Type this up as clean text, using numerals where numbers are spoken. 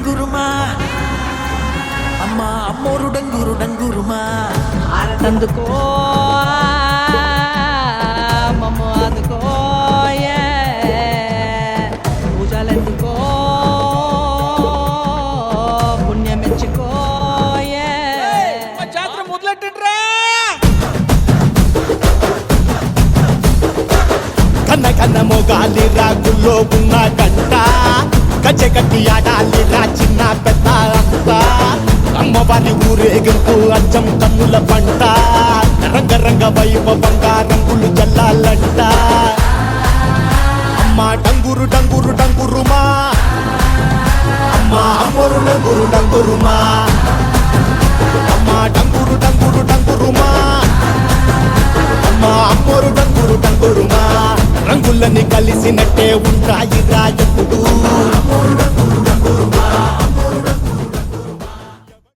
డంగురుమా అమ్మ అమ్మోరు డంగురు డంగురుమా అందుకో మమ్మ అందుకో పూజలెందుకో పుణ్యమెచ్చుకో జాతర మొదలెట్టండ్రా కన్న కన్న మొగాలి రాగుల్లో ఉన్న గంట గజ్జె కట్టి ఆడాలి రా చిన్న పెద్ద అంతా అమ్మవారి ఊరేగింపు అచ్చం కన్నుల పంట రంగరంగ వైభవంగా రంగులు జల్లాలంట అమ్మ డంగురు డంగురు డంగురుమా అమ్మ అమ్మోరు డంగురు డంగురుమా అమ్మ డంగురు డంగురు డంగురుమా అమ్మ అమ్మోరు డంగురు డంగురుమా రంగులని కలిసినట్టే ఉంటాయి రా ఎప్పుడు